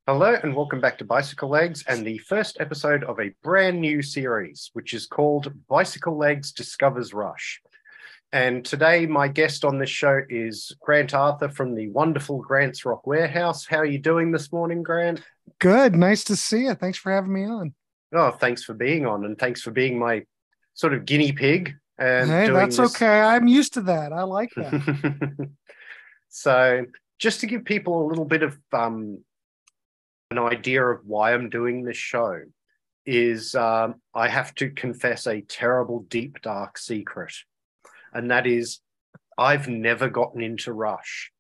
Hello and welcome back to Bicycle Legs and the first episode of a brand new series, which is called Bicycle Legs Discovers Rush. And today my guest on this show is Grant Arthur from the wonderful Grant's Rock Warehouse. How are you doing this morning, Grant? Good. Nice to see you. Thanks for having me on. Oh, thanks for being on and thanks for being my sort of guinea pig and Hey, doing that's this. okay. I'm used to that. I like that. So just to give people a little bit of an idea of why I'm doing this show is I have to confess a terrible, deep, dark secret. And that is I've never gotten into Rush.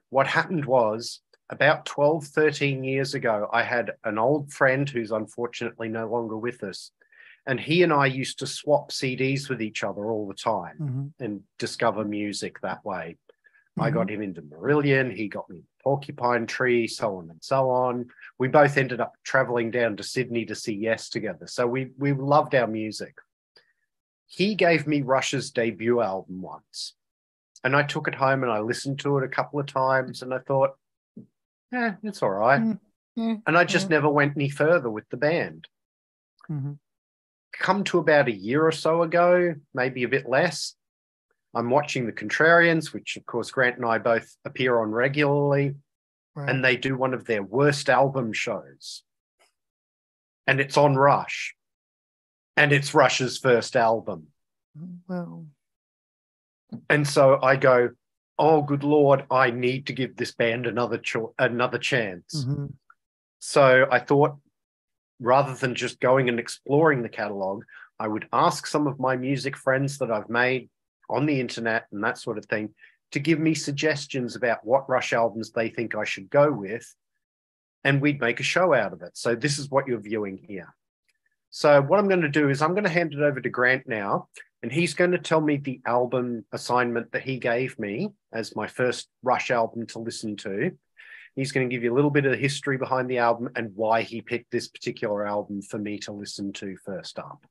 What happened was about 12, 13 years ago, I had an old friend who's unfortunately no longer with us. And he and I used to swap CDs with each other all the time and discover music that way. I got him into Marillion. He got me Porcupine Tree, so on and so on. We both ended up traveling down to Sydney to see Yes together. So we loved our music. He gave me Rush's debut album once. And I took it home and I listened to it a couple of times and I thought, it's all right. And I just never went any further with the band. Come to about a year or so ago, maybe a bit less, I'm watching The Contrarians, which, of course, Grant and I both appear on regularly, and they do one of their worst album shows. And it's on Rush. And it's Rush's first album. Well, and so I go, oh, good Lord, I need to give this band another chance. So I thought, rather than just going and exploring the catalogue, I would ask some of my music friends that I've made on the internet and that sort of thing to give me suggestions about what Rush albums they think I should go with, and we'd make a show out of it. So this is what you're viewing here. So what I'm going to do is I'm going to hand it over to Grant now, and he's going to tell me the album assignment that he gave me as my first Rush album to listen to. He's going to give you a little bit of the history behind the album and why he picked this particular album for me to listen to first up.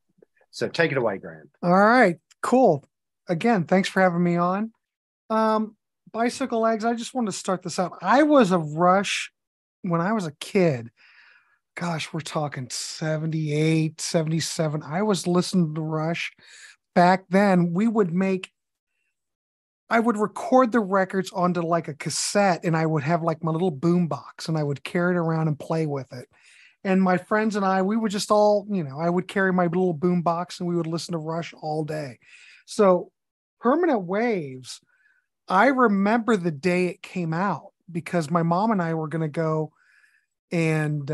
So take it away, Grant. all right, cool. Again, thanks for having me on. Bicycle Legs, I just wanted to start this out. I was a Rush when I was a kid. Gosh, we're talking 78, 77. I was listening to Rush back then. I would record the records onto like a cassette, and I would have like my little boom box and I would carry it around and play with it. And my friends and I, we would just all, I would carry my little boom box and we would listen to Rush all day. So Permanent Waves, I remember the day it came out because my mom and I were going to go and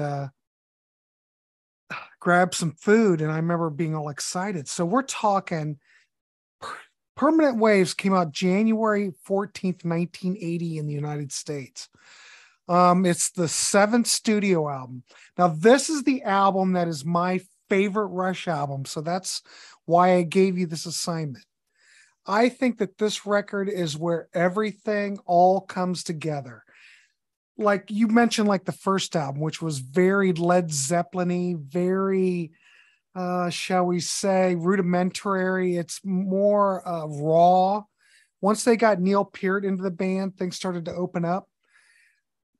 grab some food. And I remember being all excited. So we're talking Permanent Waves came out January 14th, 1980 in the United States. It's the 7th studio album. Now, this is the album that is my favorite Rush album. So that's why I gave you this assignment. I think that this record is where everything all comes together. Like you mentioned, like the first album, which was very Led Zeppelin-y, very, shall we say, rudimentary. It's more raw. Once they got Neil Peart into the band, things started to open up.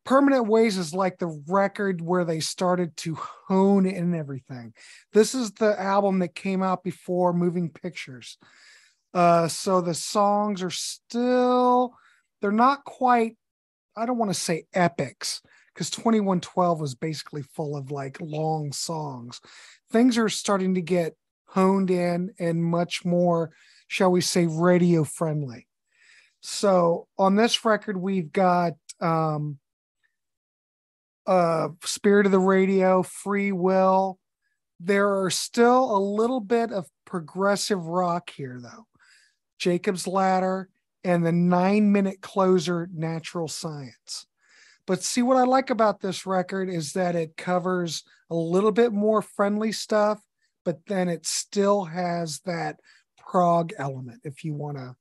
Permanent Ways is like the record where they started to hone in everything. This is the album that came out before Moving Pictures. So the songs are still, they're not quite, I don't want to say epics, because 2112 was basically full of like long songs. Things are starting to get honed in and much more, shall we say, radio friendly. So on this record, we've got Spirit of the Radio, Free Will. There are still a little bit of progressive rock here, though. Jacob's Ladder, and the 9-minute closer, Natural Science. But see, what I like about this record is that it covers a little bit more friendly stuff, but then it still has that prog element, if you want to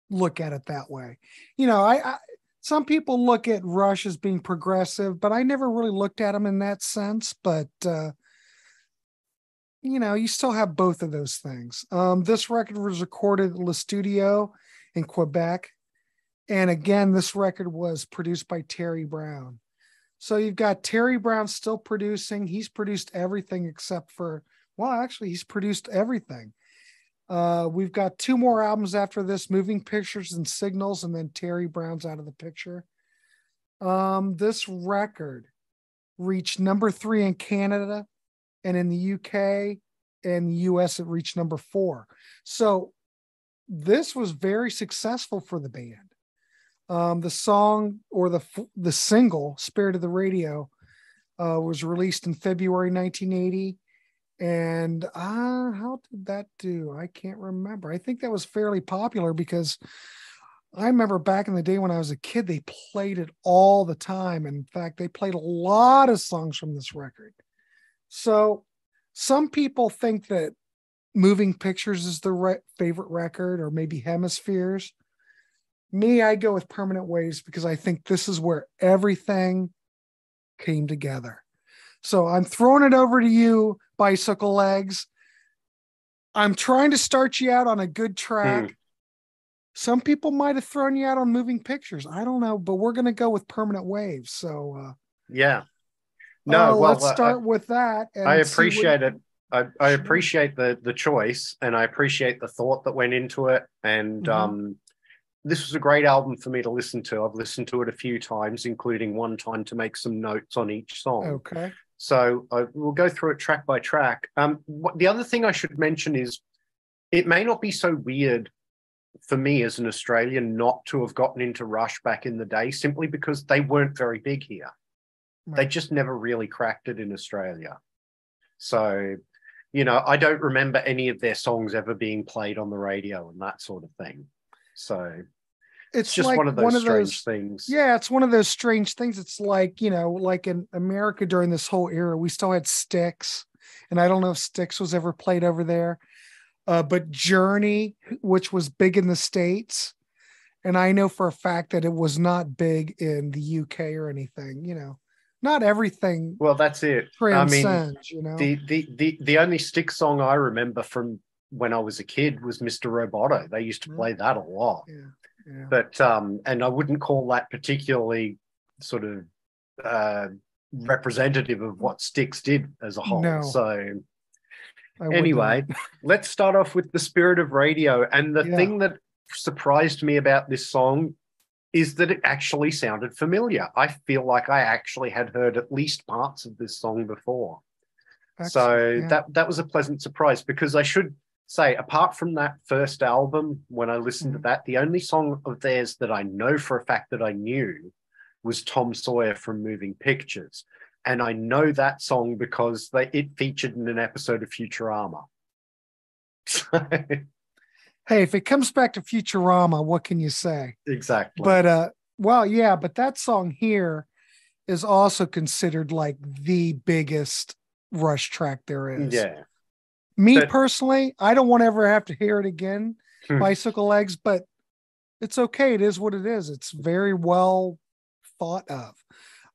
look at it that way. I some people look at Rush as being progressive, but I never really looked at them in that sense. But you still have both of those things. This record was recorded at Le Studio in Quebec. And again, this record was produced by Terry Brown. So you've got Terry Brown still producing. He's produced everything except for, well, actually, he's produced everything. We've got 2 more albums after this, Moving Pictures and Signals, and then Terry Brown's out of the picture. This record reached number 3 in Canada, and in the UK and the US, it reached number 4. So this was very successful for the band. The song, or the single, Spirit of the Radio, was released in February 1980. And how did that do? I can't remember. I think that was fairly popular because I remember back in the day when I was a kid, they played it all the time. In fact, they played a lot of songs from this record. So some people think that Moving Pictures is their favorite record, or maybe Hemispheres. Me, I go with Permanent Waves because I think this is where everything came together. So I'm throwing it over to you, Bicycle Legs. I'm trying to start you out on a good track. Some people might have thrown you out on Moving Pictures. I don't know, but we're going to go with Permanent Waves. So yeah. No, well, let's start with that. And I appreciate it. I appreciate the choice, and I appreciate the thought that went into it. And this was a great album for me to listen to. I've listened to it a few times, including one time to make some notes on each song. Okay. So we'll go through it track by track. The other thing I should mention is it may not be so weird for me as an Australian not to have gotten into Rush back in the day, simply because they weren't very big here. Right. They just never really cracked it in Australia. So, I don't remember any of their songs ever being played on the radio and that sort of thing. So it's just like one of those strange things. Yeah, it's one of those strange things. It's like, like in America during this whole era, we still had Styx, and I don't know if Styx was ever played over there. But Journey, which was big in the States, and I know for a fact that it was not big in the UK or anything. Not everything. Well, that's it. Transcends, the only Styx song I remember from when I was a kid was Mr. Roboto. They used to play that a lot. Yeah. But and I wouldn't call that particularly sort of representative of what Styx did as a whole. No. So anyway, let's start off with The Spirit of Radio. And the thing that surprised me about this song is that it actually sounded familiar. I feel like I actually had heard at least parts of this song before. Excellent. So that was a pleasant surprise, because I should say, apart from that first album, when I listened to that, the only song of theirs that I know for a fact that I knew was Tom Sawyer from Moving Pictures. And I know that song because it featured in an episode of Futurama. Hey, if it comes back to Futurama, what can you say? Exactly. But but that song here is also considered like the biggest Rush track there is. Yeah. Me personally, I don't want to ever have to hear it again, Bicycle Legs, but it's okay. It is what it is. It's very well thought of.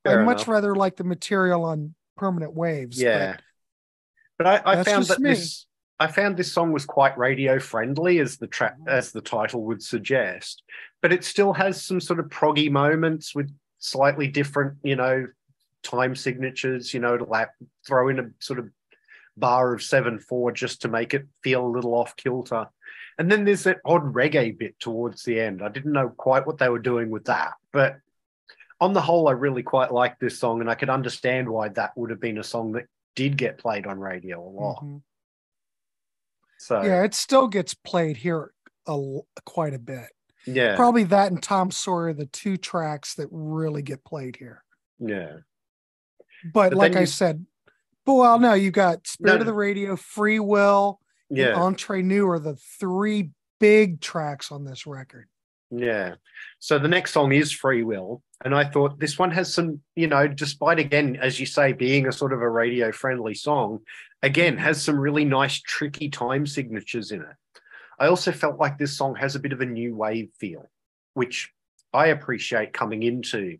I much rather like the material on Permanent Waves. Yeah. But I found that I found this song was quite radio friendly, as the title would suggest, but it still has some sort of proggy moments with slightly different, time signatures, to throw in a sort of bar of 7/4 just to make it feel a little off kilter. And then there's that odd reggae bit towards the end. I didn't know quite what they were doing with that, but on the whole, I really quite like this song, and I could understand why that would have been a song that did get played on radio a lot. So yeah, it still gets played here quite a bit. Yeah, probably that and Tom Sawyer, the 2 tracks that really get played here. Yeah, but like I said, no, you got Spirit of the Radio, Free Will, and Entre Nous are the 3 big tracks on this record. Yeah. So the next song is Free Will. And I thought this one has some, despite, again, as you say, being a sort of a radio friendly song, again, has some really nice, tricky time signatures in it. I also felt like this song has a bit of a new wave feel, which I appreciate coming into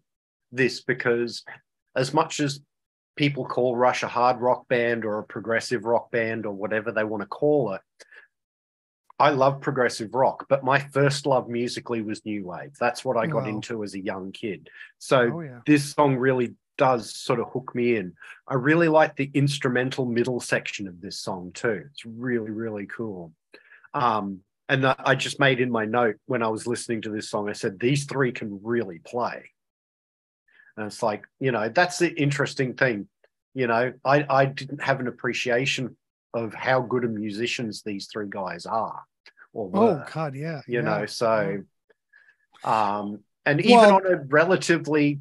this, because as much as people call Rush a hard rock band or a progressive rock band or whatever they want to call it, I love progressive rock, but my first love musically was new wave. That's what I got into as a young kid. So this song really does sort of hook me in. I really like the instrumental middle section of this song too. It's really, really cool. And I just made in my note when I was listening to this song, I said, these three can really play. And it's like, that's the interesting thing. I didn't have an appreciation of how good of musicians these three guys are or were. Oh God, yeah. So and even on a relatively,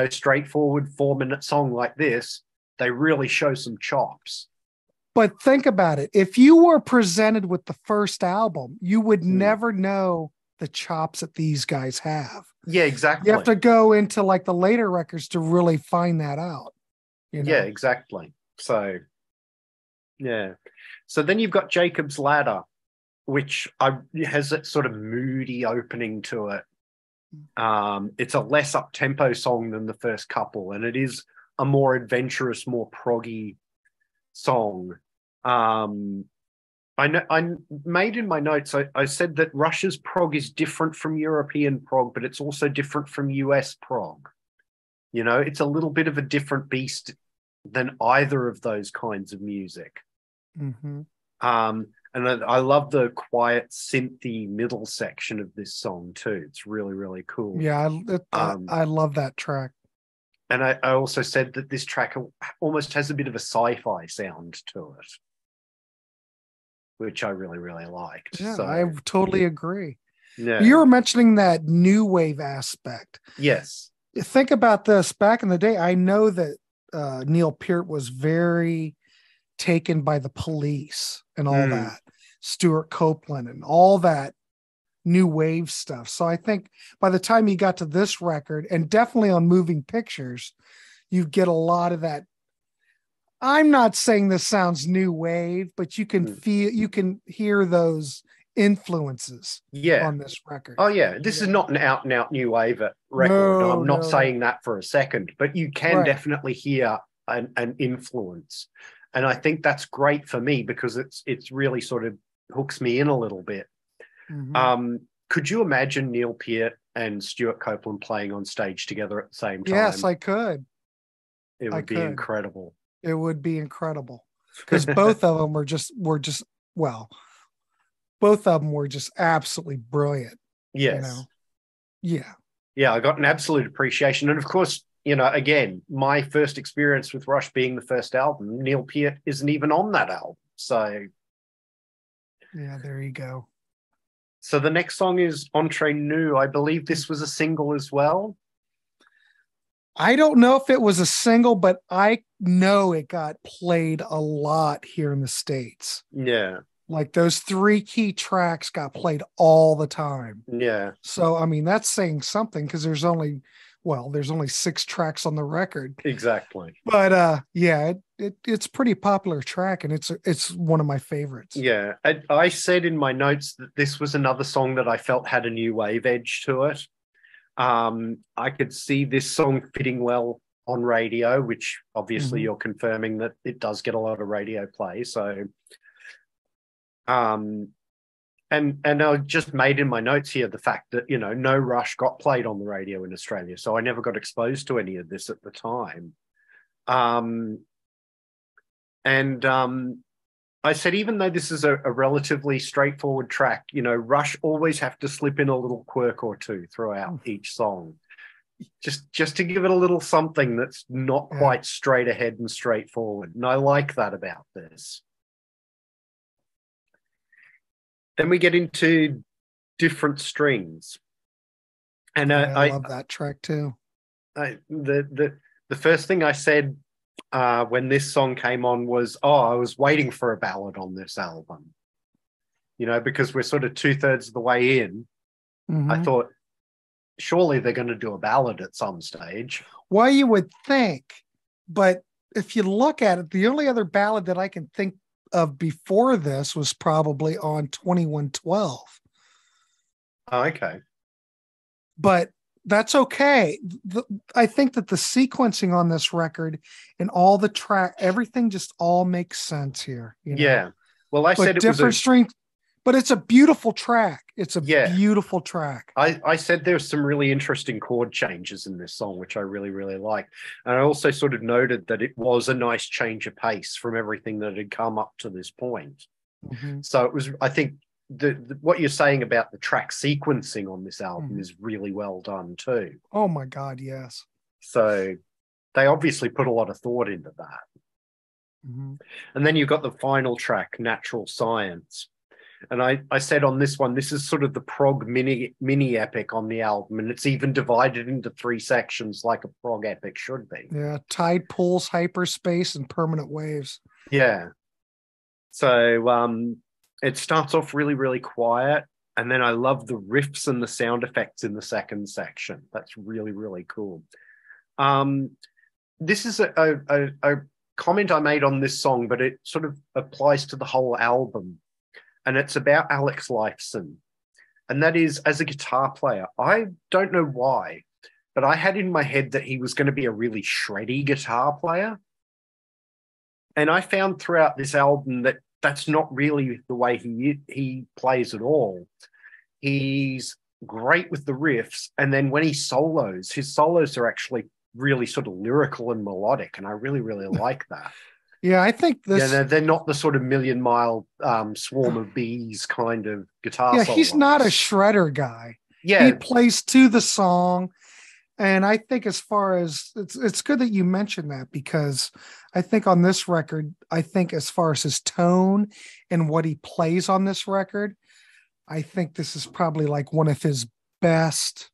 straightforward 4-minute song like this, they really show some chops. But think about it. If you were presented with the first album, you would never know the chops that these guys have. Yeah, exactly. You have to go into like the later records to really find that out. Yeah, exactly. So, yeah. So then you've got Jacob's Ladder, which has that sort of moody opening to it. It's a less up-tempo song than the first couple, and it is a more adventurous, more proggy song. I made in my notes, I said that Russia's prog is different from European prog, but it's also different from US prog. It's a little bit of a different beast than either of those kinds of music. Mm-hmm. And I love the quiet synthy middle section of this song too. It's really, really cool. Yeah, I love that track. And I also said that this track almost has a bit of a sci-fi sound to it, which I really, really liked. Yeah, so, I totally agree. Yeah. You were mentioning that new wave aspect. Yes. Think about this. Back in the day, I know that Neil Peart was very taken by the Police and all that, Stuart Copeland and all that new wave stuff. So I think by the time he got to this record, and definitely on Moving Pictures, you get a lot of that. I'm not saying this sounds new wave, but you can hear those influences on this record. Oh yeah, this is not an out and out new wave record. No, I'm not saying that for a second, but you can definitely hear an influence, and I think that's great for me because it's really sort of hooks me in a little bit. Mm-hmm. Could you imagine Neil Peart and Stuart Copeland playing on stage together at the same time? Yes, I could. It would be incredible. It would be incredible because both of them were just both of them were just absolutely brilliant. Yes. Yeah. Yeah, I got an absolute appreciation. And of course, again, my first experience with Rush being the first album, Neil Peart isn't even on that album. So yeah, there you go. So the next song is Entre Nous. I believe this was a single as well. I don't know if it was a single, but I know it got played a lot here in the States. Yeah. Like those 3 key tracks got played all the time. Yeah. So, I mean, that's saying something because there's only 6 tracks on the record. Exactly. But yeah, it's pretty popular track and it's one of my favorites. Yeah. I said in my notes that this was another song that I felt had a new wave edge to it. I could see this song fitting well on radio, which obviously you're confirming that it does get a lot of radio play. So, and I just made in my notes here the fact that, no Rush got played on the radio in Australia. So I never got exposed to any of this at the time. I said, even though this is a relatively straightforward track, Rush always have to slip in a little quirk or two throughout each song, just to give it a little something that's not quite straight ahead and straightforward. And I like that about this. Then we get into Different Strings. And I love that track too. The first thing I said when this song came on was, I was waiting for a ballad on this album, because we're sort of 2/3 of the way in. I thought, surely they're going to do a ballad at some stage. Well, you would think, but if you look at it, the only other ballad that I can think of before this was probably on 2112. Oh, okay. But that's okay. I think that the sequencing on this record and all the track, everything just all makes sense here. Yeah. Well, I said it different was string, but it's a beautiful track. It's a Yeah. beautiful track. I said there's some really interesting chord changes in this song, which I really, really like. And I also sort of noted that it was a nice change of pace from everything that had come up to this point. Mm-hmm. So it was, I think, what you're saying about the track sequencing on this album Mm-hmm. is really well done too. Oh my God, yes. So they obviously put a lot of thought into that. Mm-hmm. And then you've got the final track, Natural Science. And I said on this one, this is sort of the prog mini epic on the album, and it's even divided into 3 sections like a prog epic should be. Yeah, tide pools, hyperspace, and permanent waves. Yeah. So it starts off really, really quiet, and then I love the riffs and the sound effects in the second section. That's really, really cool. This is a comment I made on this song, but it sort of applies to the whole album. And it's about Alex Lifeson. And that is, as a guitar player, I don't know why, but I had in my head that he was going to be a really shreddy guitar player. And I found throughout this album that that's not really the way he plays at all. He's great with the riffs. And then when he solos, his solos are actually really sort of lyrical and melodic. And I really, really like that. Yeah, I think this. Yeah, they're not the sort of million mile swarm of bees kind of guitar. Yeah, solos. he's not a shredder guy. Yeah, he plays to the song, and I think as far as it's good that you mentioned that, because I think on this record, I think as far as his tone and what he plays on this record, I think this is probably like one of his best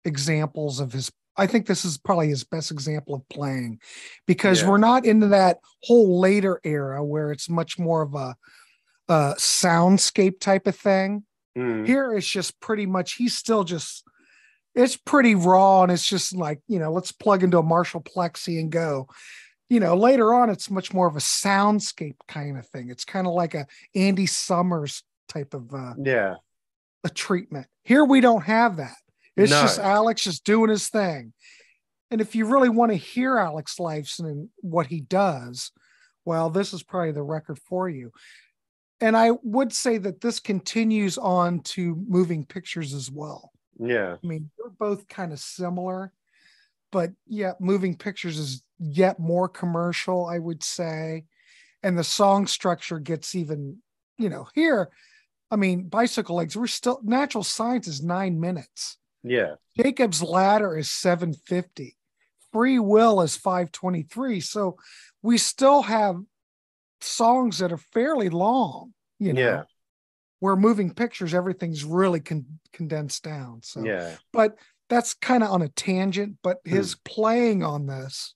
examples of his. I think this is probably his best example of playing, because we're not into that whole later era where it's much more of a soundscape type of thing. Here it's just pretty much, he's still just, it's pretty raw, and it's just like, let's plug into a Marshall Plexi and go. Later on, it's much more of a soundscape kind of thing. It's kind of like a Andy Summers type of a treatment. Here we don't have that. It's just Alex just doing his thing. And if you really want to hear Alex Lifeson and what he does, well, this is probably the record for you. And I would say that this continues on to Moving Pictures as well. Yeah. I mean, they're both kind of similar, but yeah, Moving Pictures is yet more commercial, I would say. And the song structure gets even, here, I mean, Bicycle Legs, we're still, Natural Science is 9 minutes. Yeah. Jacob's Ladder is 750. Free Will is 523. So we still have songs that are fairly long, where Moving Pictures, everything's really condensed down. So, but that's kind of on a tangent, but his playing on this,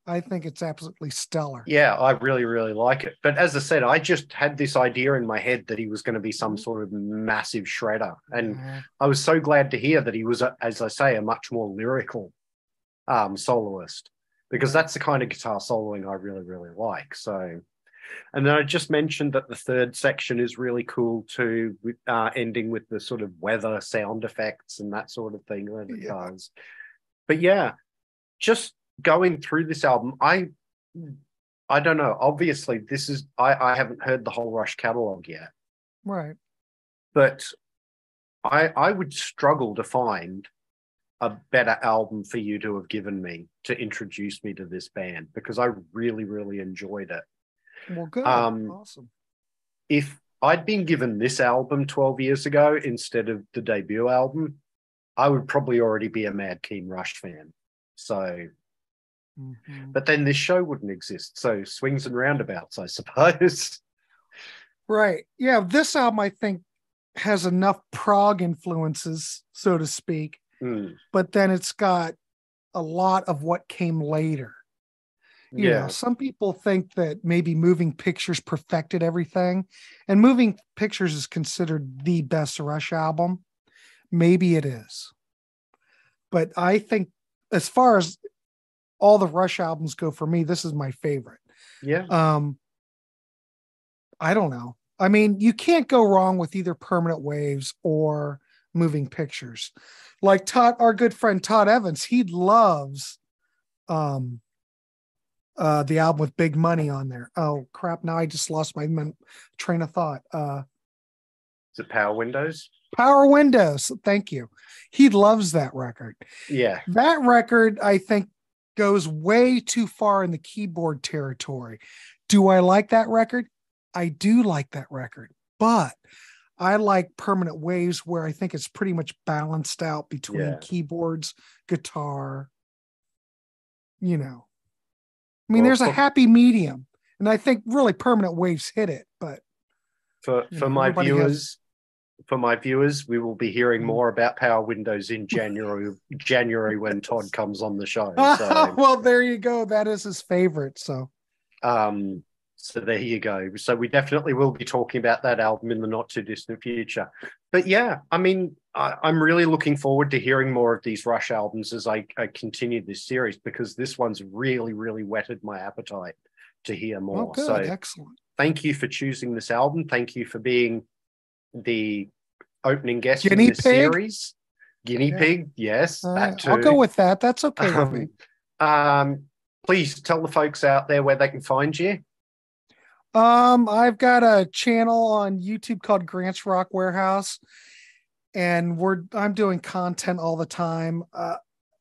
I think it's absolutely stellar. Yeah, I really, really like it. But as I said, I just had this idea in my head that he was going to be some sort of massive shredder. And I was so glad to hear that he was, as I say, a much more lyrical soloist, because that's the kind of guitar soloing I really, really like. So, and then I just mentioned that the third section is really cool too, with ending with the sort of weather sound effects and that sort of thing that it does. But yeah, just going through this album, I don't know. Obviously, this is I haven't heard the whole Rush catalog yet, right? But I would struggle to find a better album for you to have given me to introduce me to this band, because I really, really enjoyed it. Well, good, awesome. If I'd been given this album 12 years ago instead of the debut album, I would probably already be a mad keen Rush fan. So. But then this show wouldn't exist. So swings and roundabouts, I suppose. Right. Yeah. This album, I think, has enough prog influences, so to speak, but then it's got a lot of what came later. You know, some people think that maybe Moving Pictures perfected everything, and Moving Pictures is considered the best Rush album. Maybe it is. But I think as far as all the Rush albums go, for me, this is my favorite. Yeah. I don't know. I mean, you can't go wrong with either Permanent Waves or Moving Pictures. Like Todd, our good friend Todd Evans, he loves the album with Big Money on there. Oh crap! Now I just lost my train of thought. Is it Power Windows? Power Windows. Thank you. He loves that record. Yeah. That record, I think, goes way too far in the keyboard territory. Do I like that record? I do like that record, but I like Permanent Waves, where I think it's pretty much balanced out between keyboards, guitar, you know. I mean, there's a happy medium, and I think really Permanent Waves hit it, but for my viewers, we will be hearing more about Power Windows in January when Todd comes on the show. So, well, there you go. That is his favorite. So there you go. So we definitely will be talking about that album in the not too distant future. But yeah, I mean, I'm really looking forward to hearing more of these Rush albums as I continue this series, because this one's really, really whetted my appetite to hear more. Oh, good. So Excellent. Thank you for choosing this album. Thank you for being the opening guest Guinea in this pig? Series. Guinea pig, yes, that too. I'll go with that. That's okay with me. Please tell the folks out there where they can find you. I've got a channel on YouTube called Grant's Rock Warehouse, and I'm doing content all the time.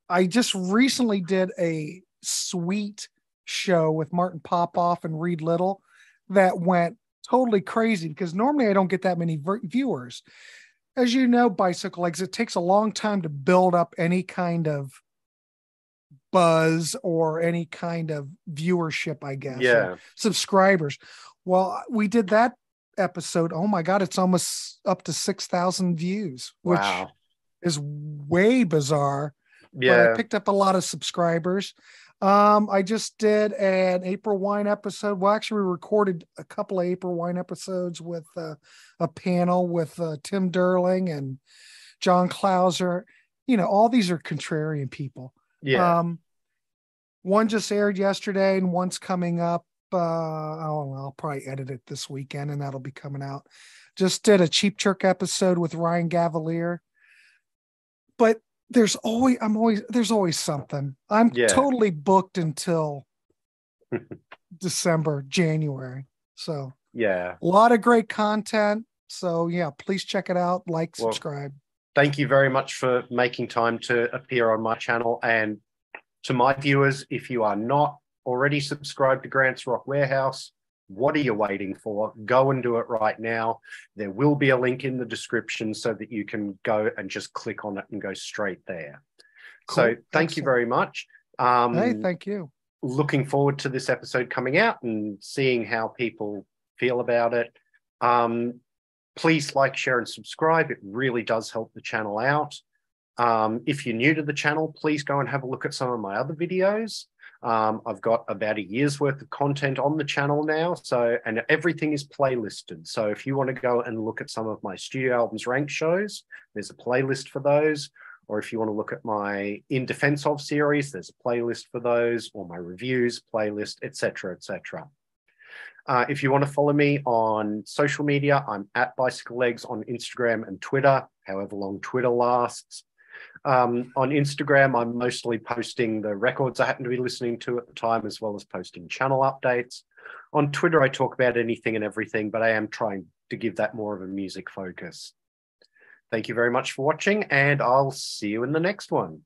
I just recently did a sweet show with Martin Popoff and Reed Little that went totally crazy, because normally I don't get that many viewers. As you know, bicyclelegs, it takes a long time to build up any kind of buzz or any kind of viewership, I guess. Yeah. Subscribers. Well, we did that episode. Oh my God, it's almost up to 6,000 views, which is way bizarre. Yeah. But I picked up a lot of subscribers. I just did an April Wine episode. Well, actually, we recorded a couple of April Wine episodes with a panel with Tim Derling and John Clauser. You know, all these are contrarian people. Yeah. One just aired yesterday, and one's coming up. I'll probably edit it this weekend, and that'll be coming out. Just did a Cheap Jerk episode with Ryan Gavalier. But there's always something. I'm totally booked until December, January. So a lot of great content. So yeah, please check it out. Like, subscribe. Thank you very much for making time to appear on my channel. And to my viewers, if you are not already subscribed to Grant's Rock Warehouse, what are you waiting for? Go and do it right now. There will be a link in the description so that you can go and just click on it and go straight there. Cool. So thank you very much. Hey, thank you. Looking forward to this episode coming out and seeing how people feel about it. Please like, share, and subscribe. It really does help the channel out. If you're new to the channel, please go and have a look at some of my other videos. I've got about a year's worth of content on the channel now, and everything is playlisted. So if you want to go and look at some of my studio albums ranked shows, there's a playlist for those. Or if you want to look at my In Defense Of series, there's a playlist for those, or my reviews playlist, etc., etc. If you want to follow me on social media, I'm at bicyclelegs on Instagram and Twitter, however long Twitter lasts. On Instagram, I'm mostly posting the records I happen to be listening to at the time, as well as posting channel updates. On Twitter, I talk about anything and everything, but I am trying to give that more of a music focus. Thank you very much for watching, and I'll see you in the next one.